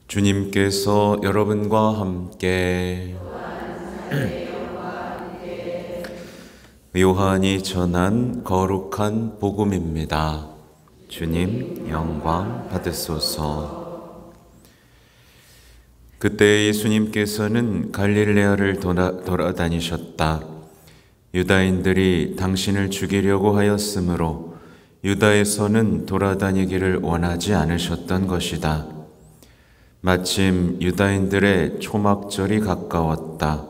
주님께서 여러분과 함께 요한이 전한 거룩한 복음입니다. 주님 영광 받으소서. 그때 예수님께서는 갈릴레아를 돌아다니셨다. 유다인들이 당신을 죽이려고 하였으므로 유다에서는 돌아다니기를 원하지 않으셨던 것이다. 마침 유다인들의 초막절이 가까웠다.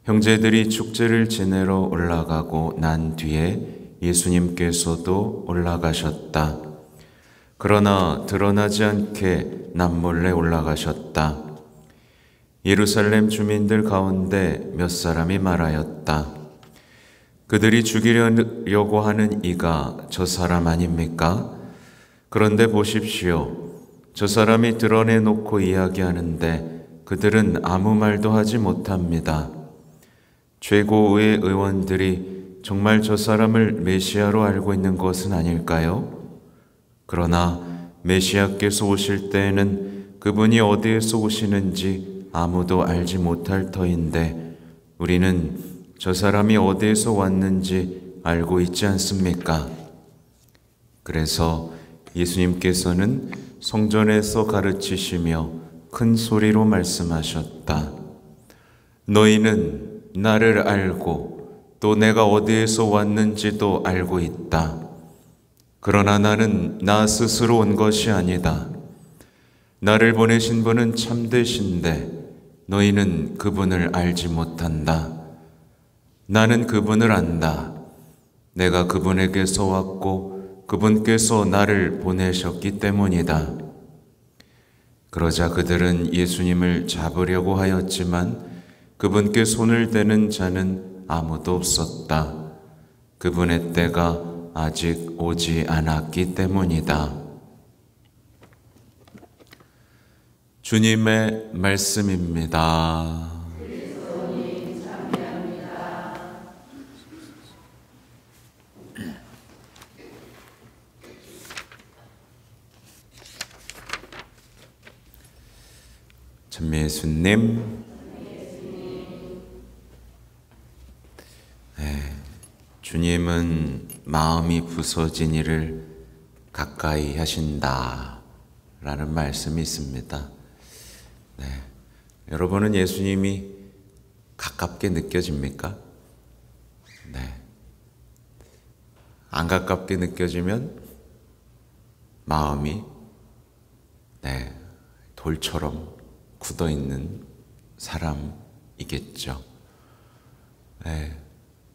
형제들이 축제를 지내러 올라가고 난 뒤에 예수님께서도 올라가셨다. 그러나 드러나지 않게 남몰래 올라가셨다. 예루살렘 주민들 가운데 몇 사람이 말하였다. 그들이 죽이려고 하는 이가 저 사람 아닙니까? 그런데 보십시오. 저 사람이 드러내놓고 이야기하는데 그들은 아무 말도 하지 못합니다. 최고의 의원들이 정말 저 사람을 메시아로 알고 있는 것은 아닐까요? 그러나 메시아께서 오실 때에는 그분이 어디에서 오시는지 아무도 알지 못할 터인데 우리는 저 사람이 어디에서 왔는지 알고 있지 않습니까? 그래서 예수님께서는 성전에서 가르치시며 큰 소리로 말씀하셨다. 너희는 나를 알고 또 내가 어디에서 왔는지도 알고 있다. 그러나 나는 나 스스로 온 것이 아니다. 나를 보내신 분은 참되신데 너희는 그분을 알지 못한다. 나는 그분을 안다. 내가 그분에게서 왔고 그분께서 나를 보내셨기 때문이다. 그러자 그들은 예수님을 잡으려고 하였지만 그분께 손을 대는 자는 아무도 없었다. 그분의 때가 아직 오지 않았기 때문이다. 주님의 말씀입니다. 참 예수님, 주님은 마음이 부서진 이를 가까이 하신다 라는 말씀이 있습니다. 여러분은 예수님이 가깝게 느껴집니까? 안 가깝게 느껴지면 마음이 돌처럼 굳어있는 사람이겠죠.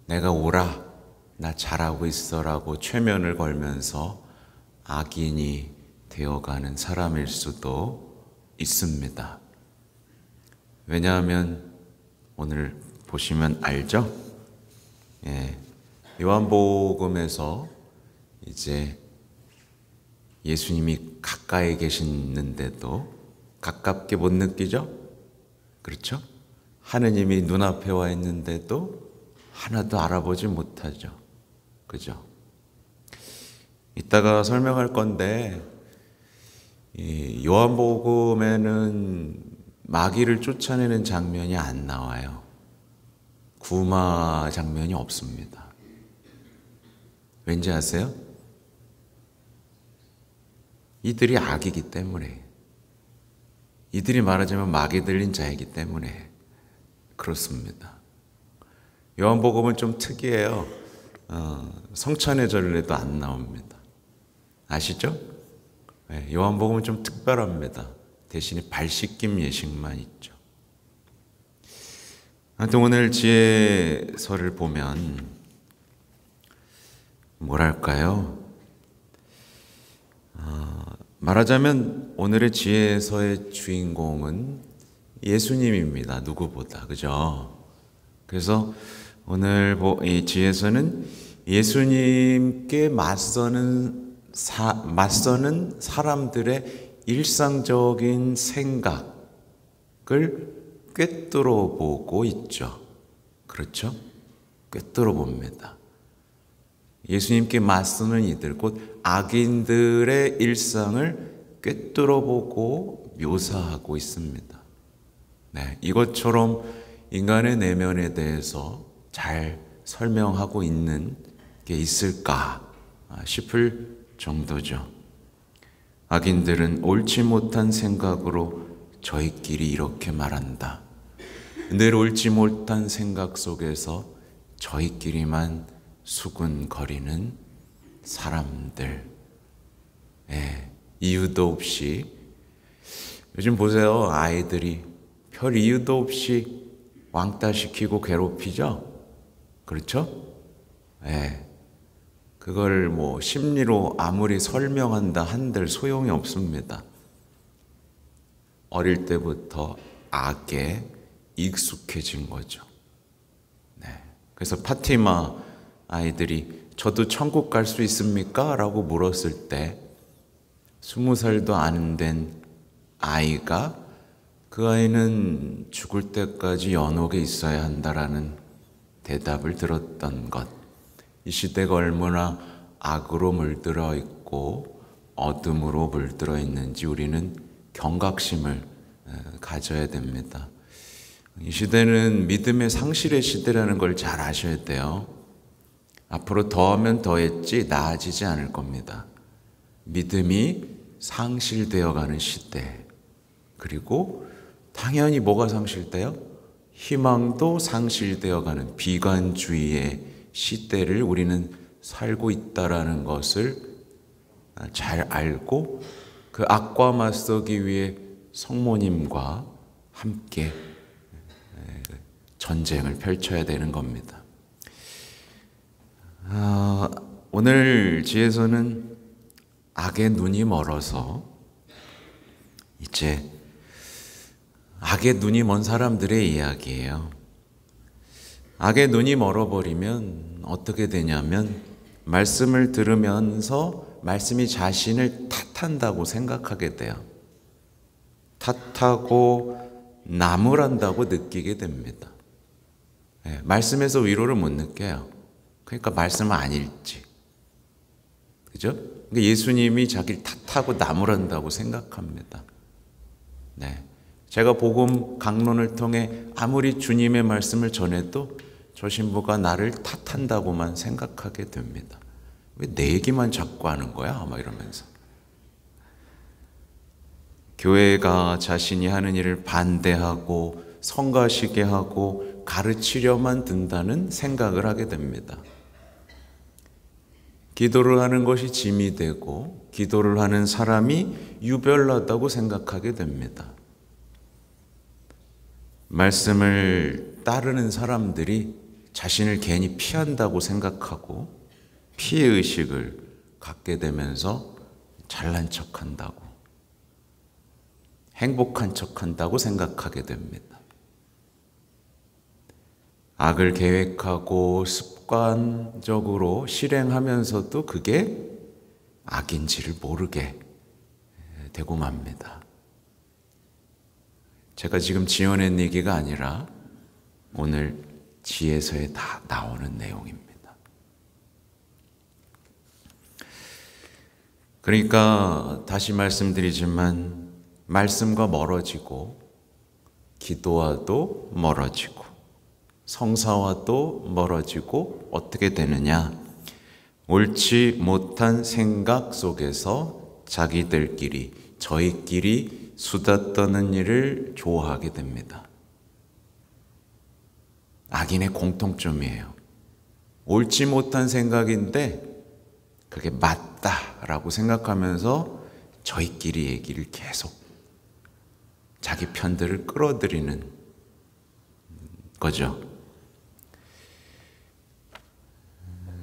내가 오라, 나 잘하고 있어라고 최면을 걸면서 악인이 되어가는 사람일 수도 있습니다. 왜냐하면 오늘 보시면 알죠? 요한복음에서 이제 예수님이 가까이 계시는데도 가깝게 못 느끼죠? 그렇죠? 하느님이 눈앞에 와 있는데도 하나도 알아보지 못하죠. 그죠? 이따가 설명할 건데 이 요한복음에는 마귀를 쫓아내는 장면이 안 나와요. 구마 장면이 없습니다. 왠지 아세요? 이들이 악이기 때문에, 이들이 말하자면 마귀 들린 자이기 때문에 그렇습니다. 요한복음은 좀 특이해요. 성찬의 전례도 안 나옵니다. 아시죠? 요한복음은 좀 특별합니다. 대신에 발씻김 예식만 있죠. 하여튼 오늘 지혜서를 보면 뭐랄까요? 말하자면 오늘의 지혜서의 주인공은 예수님입니다. 누구보다. 그죠? 그래서 오늘 이 지혜서는 예수님께 맞서는 사람들의 일상적인 생각을 꿰뚫어 보고 있죠. 그렇죠? 꿰뚫어 봅니다. 예수님께 맞서는 이들, 곧 악인들의 일상을 꿰뚫어 보고 묘사하고 있습니다. 네, 이것처럼 인간의 내면에 대해서 잘 설명하고 있는 게 있을까 싶을 정도죠. 악인들은 옳지 못한 생각으로 저희끼리 이렇게 말한다. 늘 옳지 못한 생각 속에서 저희끼리만 수군거리는 사람들. 이유도 없이, 요즘 보세요. 아이들이 별 이유도 없이 왕따시키고 괴롭히죠? 그렇죠? 그걸 뭐 심리로 아무리 설명한다 한들 소용이 없습니다. 어릴 때부터 악에 익숙해진 거죠. 그래서 파티마 아이들이 저도 천국 갈 수 있습니까? 라고 물었을 때 20살도 안 된 아이가 그 아이는 죽을 때까지 연옥에 있어야 한다라는 대답을 들었던 것. 이 시대가 얼마나 악으로 물들어 있고 어둠으로 물들어 있는지 우리는 경각심을 가져야 됩니다. 이 시대는 믿음의 상실의 시대라는 걸 잘 아셔야 돼요. 앞으로 더하면 더했지 나아지지 않을 겁니다. 믿음이 상실되어 가는 시대. 그리고 당연히 뭐가 상실돼요? 희망도 상실되어 가는 비관주의의 시대를 우리는 살고 있다라는 것을 잘 알고 그 악과 맞서기 위해 성모님과 함께 전쟁을 펼쳐야 되는 겁니다. 오늘 지에서는 악의 눈이 멀어서 이제 악의 눈이 먼 사람들의 이야기예요. 악의 눈이 멀어버리면 어떻게 되냐면 말씀을 들으면서 말씀이 자신을 탓한다고 생각하게 돼요. 탓하고 나무란다고 느끼게 됩니다. 말씀에서 위로를 못 느껴요. 그러니까 말씀을 안 읽지. 그죠? 그러니까 예수님이 자기를 탓하고 나무란다고 생각합니다. 제가 복음 강론을 통해 아무리 주님의 말씀을 전해도 저 신부가 나를 탓한다고만 생각하게 됩니다. 왜 내 얘기만 자꾸 하는 거야? 아마 이러면서. 교회가 자신이 하는 일을 반대하고 성가시게 하고 가르치려만 든다는 생각을 하게 됩니다. 기도를 하는 것이 짐이 되고 기도를 하는 사람이 유별나다고 생각하게 됩니다. 말씀을 따르는 사람들이 자신을 괜히 피한다고 생각하고 피해의식을 갖게 되면서 잘난 척한다고, 행복한 척한다고 생각하게 됩니다. 악을 계획하고 습관적으로 실행하면서도 그게 악인지를 모르게 되고 맙니다. 제가 지금 지어낸 얘기가 아니라 오늘 지혜서에 다 나오는 내용입니다. 그러니까 다시 말씀드리지만 말씀과 멀어지고 기도와도 멀어지고 성사와도 멀어지고 어떻게 되느냐? 옳지 못한 생각 속에서 자기들끼리 저희끼리 수다 떠는 일을 좋아하게 됩니다. 악인의 공통점이에요. 옳지 못한 생각인데 그게 맞다라고 생각하면서 저희끼리 얘기를 계속 자기 편들을 끌어들이는 거죠.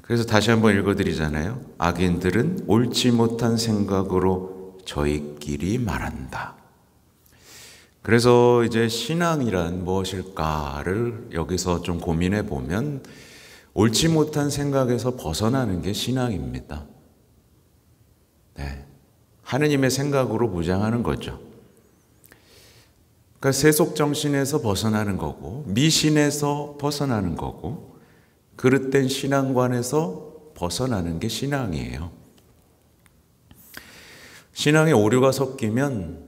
그래서 다시 한번 읽어드리잖아요. 악인들은 옳지 못한 생각으로 저희끼리 말한다. 그래서 이제 신앙이란 무엇일까를 여기서 좀 고민해 보면 옳지 못한 생각에서 벗어나는 게 신앙입니다. 하느님의 생각으로 무장하는 거죠. 그러니까 세속 정신에서 벗어나는 거고 미신에서 벗어나는 거고 그릇된 신앙관에서 벗어나는 게 신앙이에요. 신앙에 오류가 섞이면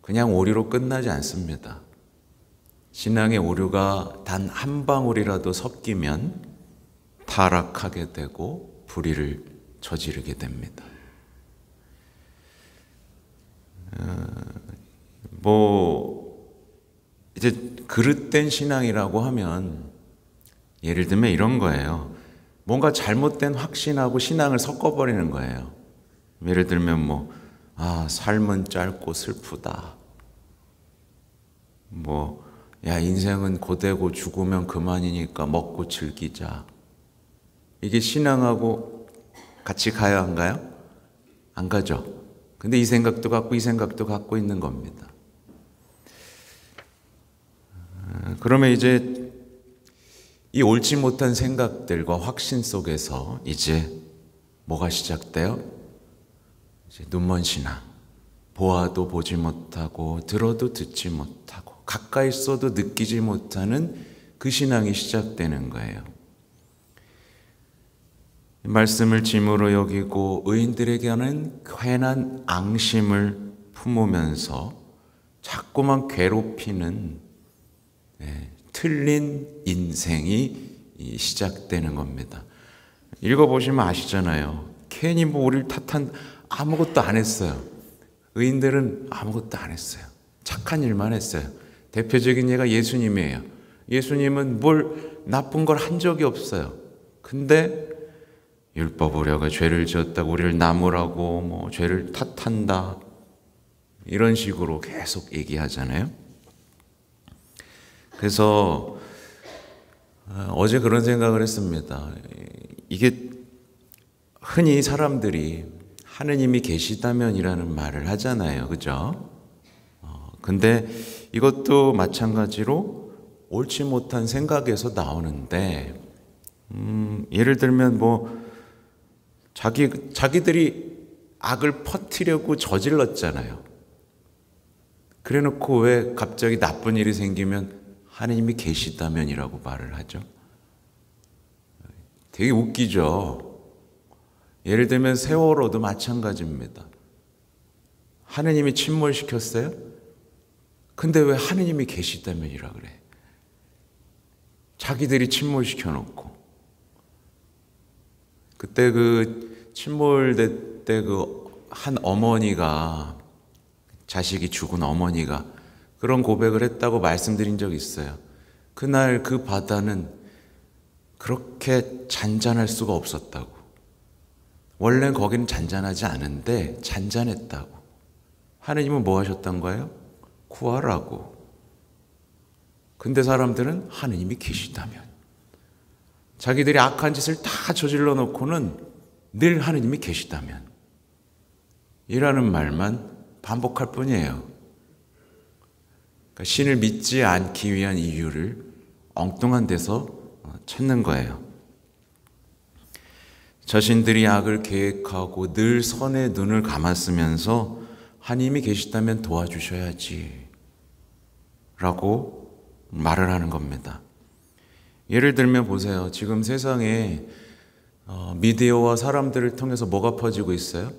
그냥 오류로 끝나지 않습니다. 신앙의 오류가 단 한 방울이라도 섞이면 타락하게 되고 불의를 저지르게 됩니다. 이제 그릇된 신앙이라고 하면 예를 들면 이런 거예요. 뭔가 잘못된 확신하고 신앙을 섞어버리는 거예요. 예를 들면 삶은 짧고 슬프다. 야, 인생은 고되고 죽으면 그만이니까 먹고 즐기자. 이게 신앙하고 같이 가야 한가요? 안 가죠. 근데 이 생각도 갖고 이 생각도 갖고 있는 겁니다. 그러면 이제 이 옳지 못한 생각들과 확신 속에서 이제 뭐가 시작돼요? 이제 눈먼 신앙. 보아도 보지 못하고 들어도 듣지 못하고 가까이 있어도 느끼지 못하는 그 신앙이 시작되는 거예요. 말씀을 짐으로 여기고 의인들에게는 괜한 앙심을 품으면서 자꾸만 괴롭히는 틀린 인생이 시작되는 겁니다. 읽어보시면 아시잖아요. 괜히 우리를 탓한 아무것도 안 했어요. 의인들은 아무것도 안 했어요. 착한 일만 했어요. 대표적인 예가 예수님이에요. 예수님은 뭘 나쁜 걸 한 적이 없어요. 근데 율법 우려가 죄를 지었다고 우리를 나무라고 죄를 탓한다. 이런 식으로 계속 얘기하잖아요. 그래서 어제 그런 생각을 했습니다. 이게 흔히 사람들이 하느님이 계시다면이라는 말을 하잖아요. 그죠? 근데 이것도 마찬가지로 옳지 못한 생각에서 나오는데 예를 들면 자기들이 악을 퍼뜨리려고 저질렀잖아요. 그래놓고 왜 갑자기 나쁜 일이 생기면 하느님이 계시다면이라고 말을 하죠? 되게 웃기죠? 예를 들면 세월호도 마찬가지입니다. 하느님이 침몰시켰어요? 근데 왜 하느님이 계시다면이라 그래? 자기들이 침몰시켜놓고. 그때 그 침몰될 때 한 어머니가, 자식이 죽은 어머니가 그런 고백을 했다고 말씀드린 적이 있어요. 그날 그 바다는 그렇게 잔잔할 수가 없었다고. 원래 거기는 잔잔하지 않은데 잔잔했다고. 하느님은 뭐 하셨단 거예요? 구하라고. 근데 사람들은 하느님이 계시다면, 자기들이 악한 짓을 다 저질러 놓고는 늘 하느님이 계시다면 이라는 말만 반복할 뿐이에요. 그러니까 신을 믿지 않기 위한 이유를 엉뚱한 데서 찾는 거예요. 자신들이 악을 계획하고 늘 선에 눈을 감았으면서 하나님이 계시다면 도와주셔야지 라고 말을 하는 겁니다. 예를 들면 보세요. 지금 세상에 미디어와 사람들을 통해서 뭐가 퍼지고 있어요?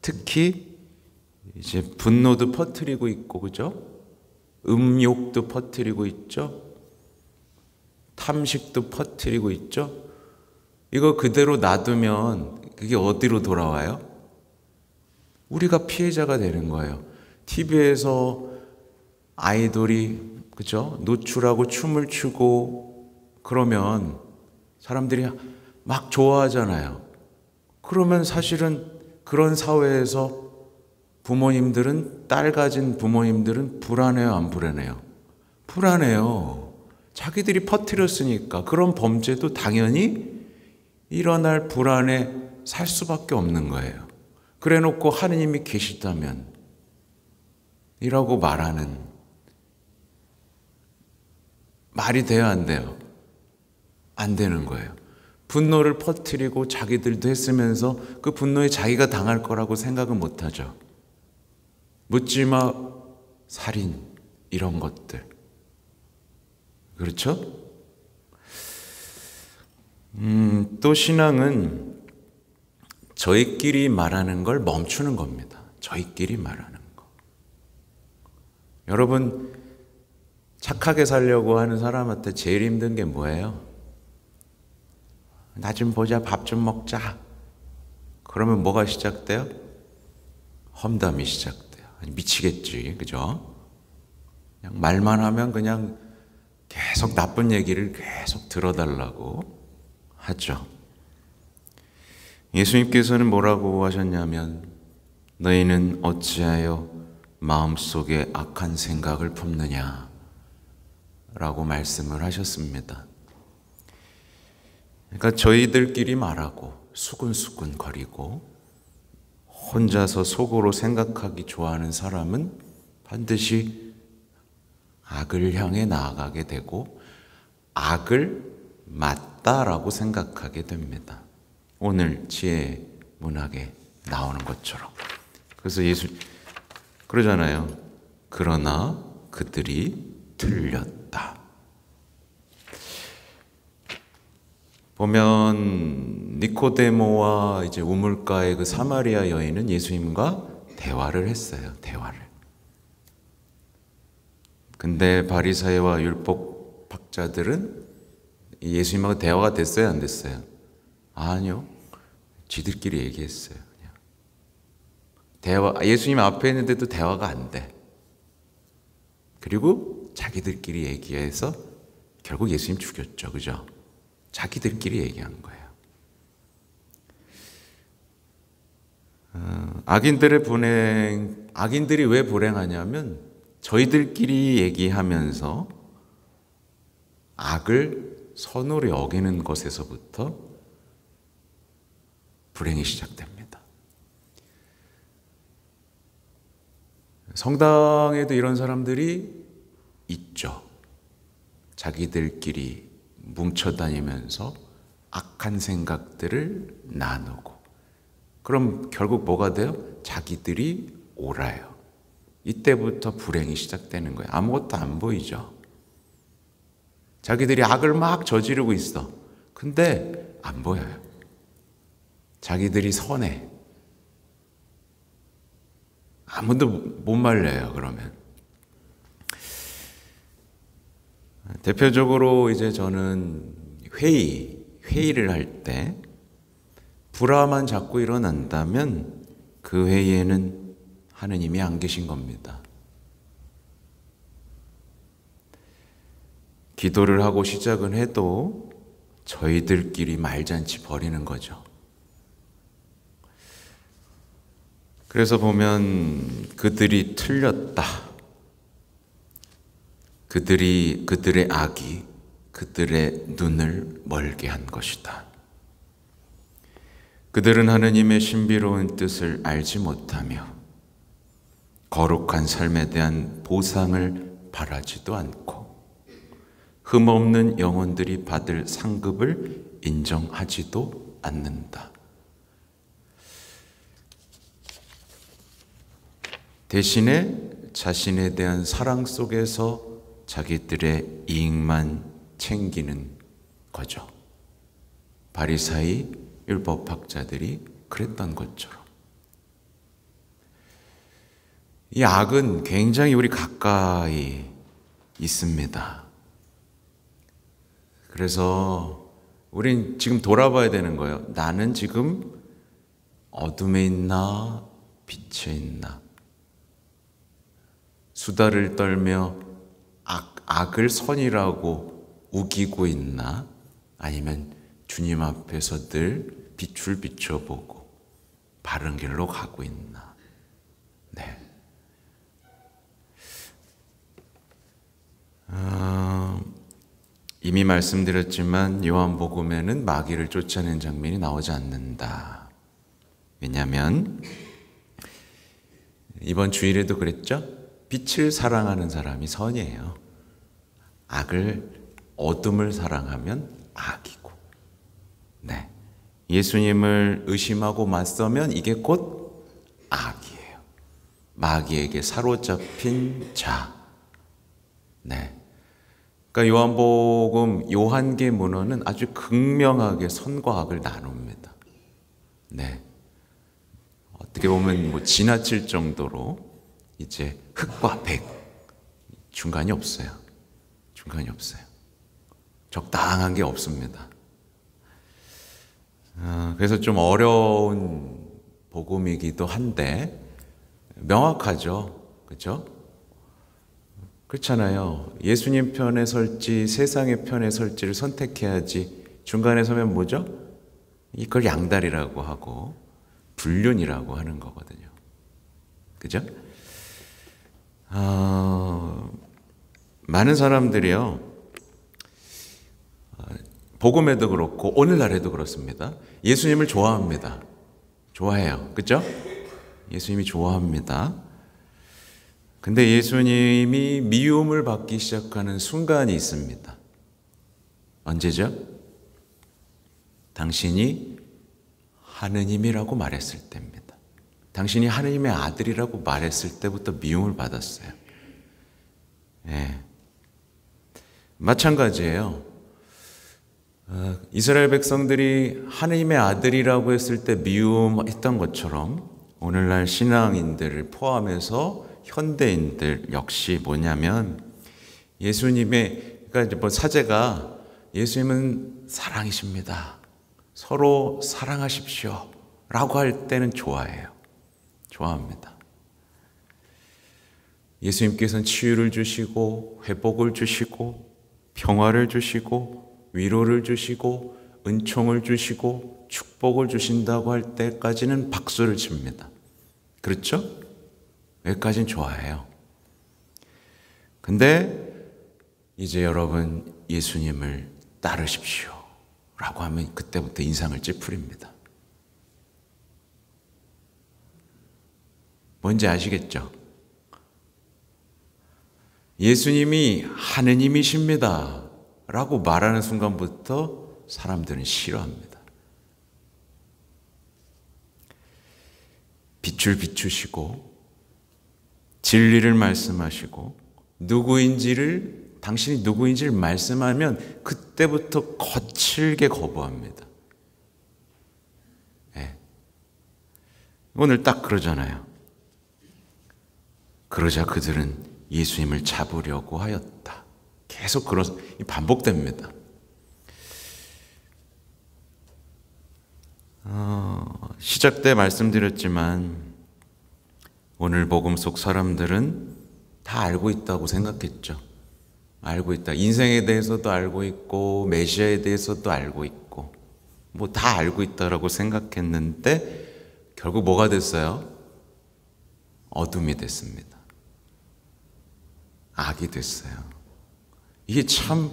특히 이제 분노도 퍼뜨리고 있고, 그죠? 음욕도 퍼뜨리고 있죠? 탐식도 퍼뜨리고 있죠? 이거 그대로 놔두면 그게 어디로 돌아와요? 우리가 피해자가 되는 거예요. TV에서 아이돌이, 그죠? 노출하고 춤을 추고 그러면 사람들이 막 좋아하잖아요. 그러면 사실은 그런 사회에서 부모님들은, 딸 가진 부모님들은 불안해요, 안 불안해요? 불안해요. 자기들이 퍼뜨렸으니까. 그런 범죄도 당연히 일어날 불안에 살 수밖에 없는 거예요. 그래 놓고 하느님이 계시다면 이라고 말하는 말이 돼요, 안 돼요? 안 되는 거예요. 분노를 퍼뜨리고 자기들도 했으면서 그 분노에 자기가 당할 거라고 생각은 못하죠. 묻지마, 살인, 이런 것들. 그렇죠? 또 신앙은 저희끼리 말하는 걸 멈추는 겁니다. 저희끼리 말하는 거. 여러분, 착하게 살려고 하는 사람한테 제일 힘든 게 뭐예요? 나 좀 보자, 밥 좀 먹자. 그러면 뭐가 시작돼요? 험담이 시작돼요. 미치겠지, 그죠? 그냥 말만 하면 그냥 계속 나쁜 얘기를 계속 들어달라고 하죠. 예수님께서는 뭐라고 하셨냐면, 너희는 어찌하여 마음속에 악한 생각을 품느냐 라고 말씀을 하셨습니다. 그러니까 저희들끼리 말하고 수근수근 거리고 혼자서 속으로 생각하기 좋아하는 사람은 반드시 악을 향해 나아가게 되고 악을 맞다라고 생각하게 됩니다. 오늘 지혜 문학에 나오는 것처럼. 그래서 예수 그러잖아요. 그러나 그들이 틀렸다. 보면 니코데모와 이제 우물가의 그 사마리아 여인은 예수님과 대화를 했어요. 대화를. 근데 바리사이와 율법 학자들은 예수님하고 대화가 됐어요, 안 됐어요? 아니요. 지들끼리 얘기했어요. 그냥. 대화, 예수님 앞에 있는데도 대화가 안 돼. 그리고 자기들끼리 얘기해서 결국 예수님 죽였죠. 그죠? 자기들끼리 얘기한 거예요. 악인들이 왜 불행하냐면 저희들끼리 얘기하면서 악을 선으로 여기는 것에서부터 불행이 시작됩니다. 성당에도 이런 사람들이 있죠. 자기들끼리 뭉쳐다니면서 악한 생각들을 나누고, 그럼 결국 뭐가 돼요? 자기들이 옳아요. 이때부터 불행이 시작되는 거예요. 아무것도 안 보이죠. 자기들이 악을 막 저지르고 있어. 근데 안 보여요. 자기들이 선해. 아무도 못 말려요, 그러면. 대표적으로 이제 저는 회의를 할 때 불화만 자꾸 일어난다면 그 회의에는 하느님이 안 계신 겁니다. 기도를 하고 시작은 해도 저희들끼리 말잔치 벌이는 거죠. 그래서 보면 그들이 틀렸다. 그들의 악이 그들의 눈을 멀게 한 것이다. 그들은 하느님의 신비로운 뜻을 알지 못하며 거룩한 삶에 대한 보상을 바라지도 않고 흠없는 영혼들이 받을 상급을 인정하지도 않는다. 대신에 자신에 대한 사랑 속에서 자기들의 이익만 챙기는 거죠. 바리사이 율법학자들이 그랬던 것처럼. 이 악은 굉장히 우리 가까이 있습니다. 그래서 우린 지금 돌아봐야 되는 거예요. 나는 지금 어둠에 있나 빛에 있나? 수다를 떨며 악을 선이라고 우기고 있나? 아니면 주님 앞에서 늘 빛을 비춰보고 바른 길로 가고 있나? 네. 이미 말씀드렸지만 요한복음에는 마귀를 쫓아낸 장면이 나오지 않는다. 왜냐하면 이번 주일에도 그랬죠? 빛을 사랑하는 사람이 선이에요. 어둠을 사랑하면 악이고. 네. 예수님을 의심하고 맞서면 이게 곧 악이에요. 마귀에게 사로잡힌 자. 네. 그러니까 요한복음, 요한계 문헌은 아주 극명하게 선과 악을 나눕니다. 네. 어떻게 보면 지나칠 정도로 이제 흑과 백, 중간이 없어요. 중간이 없어요. 적당한 게 없습니다. 그래서 좀 어려운 복음이기도 한데 명확하죠. 그렇죠? 그렇잖아요. 예수님 편에 설지 세상의 편에 설지를 선택해야지 중간에 서면 뭐죠? 이걸 양다리라고 하고 불륜이라고 하는 거거든요. 그죠? 많은 사람들이요, 복음에도 그렇고 오늘날에도 그렇습니다. 예수님을 좋아합니다. 좋아해요. 그죠? 예수님이 좋아합니다. 근데 예수님이 미움을 받기 시작하는 순간이 있습니다. 언제죠? 당신이 하느님이라고 말했을 때입니다. 당신이 하느님의 아들이라고 말했을 때부터 미움을 받았어요. 네. 마찬가지예요. 이스라엘 백성들이 하느님의 아들이라고 했을 때 미움했던 것처럼 오늘날 신앙인들을 포함해서 현대인들 역시 뭐냐면 예수님의, 그러니까 이제 뭐 사제가 예수님은 사랑이십니다. 서로 사랑하십시오. 라고 할 때는 좋아해요. 좋아합니다. 예수님께서는 치유를 주시고 회복을 주시고 평화를 주시고 위로를 주시고 은총을 주시고 축복을 주신다고 할 때까지는 박수를 칩니다. 그렇죠? 여기까지는 좋아해요. 근데 이제 여러분 예수님을 따르십시오 라고 하면 그때부터 인상을 찌푸립니다. 뭔지 아시겠죠? 예수님이 하느님이십니다 라고 말하는 순간부터 사람들은 싫어합니다. 빛을 비추시고 진리를 말씀하시고 당신이 누구인지를 말씀하면 그때부터 거칠게 거부합니다. 네. 오늘 딱 그러잖아요. 그러자 그들은 예수님을 잡으려고 하였다. 계속 반복됩니다. 시작 때 말씀드렸지만 오늘 복음 속 사람들은 다 알고 있다고 생각했죠. 알고 있다. 인생에 대해서도 알고 있고 메시아에 대해서도 알고 있고 뭐 다 알고 있다라고 생각했는데 결국 뭐가 됐어요? 어둠이 됐습니다. 악이 됐어요. 이게 참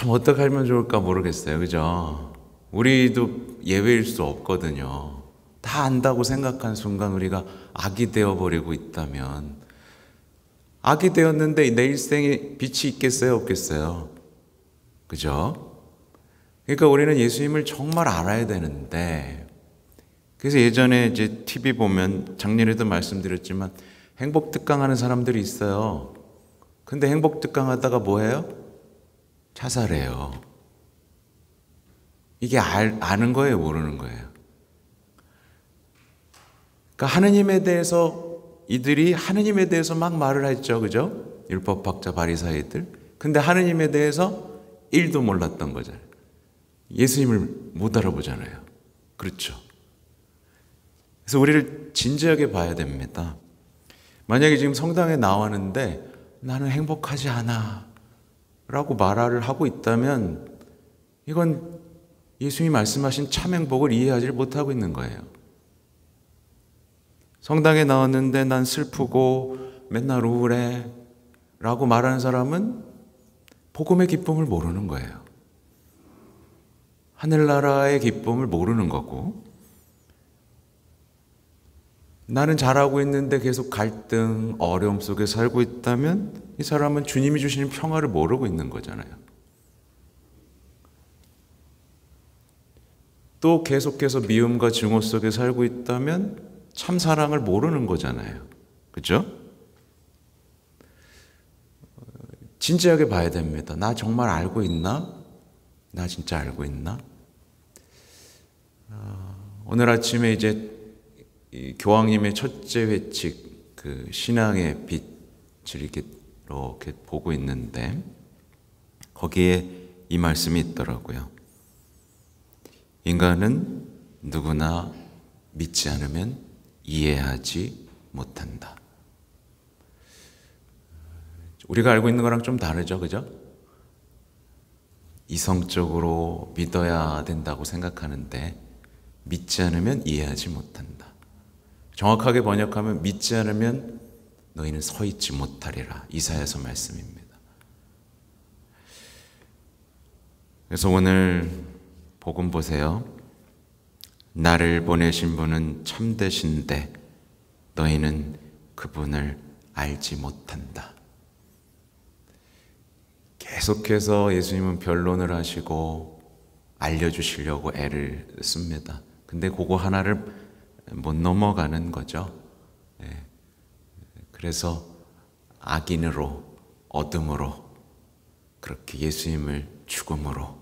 어떻게 하면 좋을까 모르겠어요. 그죠? 우리도 예외일 수 없거든요. 다 안다고 생각한 순간 우리가 악이 되어버리고 있다면, 악이 되었는데 내 일생에 빛이 있겠어요? 없겠어요? 그죠? 그러니까 우리는 예수님을 정말 알아야 되는데, 그래서 예전에 이제 TV 보면 작년에도 말씀드렸지만 행복 특강하는 사람들이 있어요. 근데 행복 특강하다가 뭐 해요? 자살해요. 이게 아는 거예요, 모르는 거예요? 그러니까 하느님에 대해서 이들이 하느님에 대해서 막 말을 했죠, 그죠? 율법학자 바리사이들. 근데 하느님에 대해서 1도 몰랐던 거잖아요. 예수님을 못 알아보잖아요. 그렇죠? 그래서 우리를 진지하게 봐야 됩니다. 만약에 지금 성당에 나왔는데 나는 행복하지 않아 라고 말을 하고 있다면 이건 예수님이 말씀하신 참 행복을 이해하지 못하고 있는 거예요. 성당에 나왔는데 난 슬프고 맨날 우울해 라고 말하는 사람은 복음의 기쁨을 모르는 거예요. 하늘나라의 기쁨을 모르는 거고, 나는 잘하고 있는데 계속 갈등, 어려움 속에 살고 있다면 이 사람은 주님이 주시는 평화를 모르고 있는 거잖아요. 또 계속해서 미움과 증오 속에 살고 있다면 참 사랑을 모르는 거잖아요. 그렇죠? 진지하게 봐야 됩니다. 나 정말 알고 있나? 나 진짜 알고 있나? 오늘 아침에 이제 이 교황님의 첫째 회칙, 그 신앙의 빛 이렇게 보고 있는데 거기에 이 말씀이 있더라고요. 인간은 누구나 믿지 않으면 이해하지 못한다. 우리가 알고 있는 거랑 좀 다르죠, 그죠? 이성적으로 믿어야 된다고 생각하는데 믿지 않으면 이해하지 못한다. 정확하게 번역하면 믿지 않으면 너희는 서 있지 못하리라. 이사야서 말씀입니다. 그래서 오늘 복음 보세요. 나를 보내신 분은 참되신데 너희는 그분을 알지 못한다. 계속해서 예수님은 변론을 하시고 알려주시려고 애를 씁니다. 근데 그거 하나를 못 넘어가는 거죠. 그래서 악인으로, 어둠으로, 그렇게 예수님을 죽음으로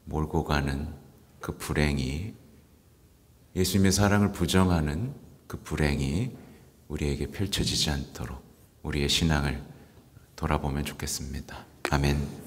몰고 가는 그 불행이, 예수님의 사랑을 부정하는 그 불행이 우리에게 펼쳐지지 않도록 우리의 신앙을 돌아보면 좋겠습니다. 아멘.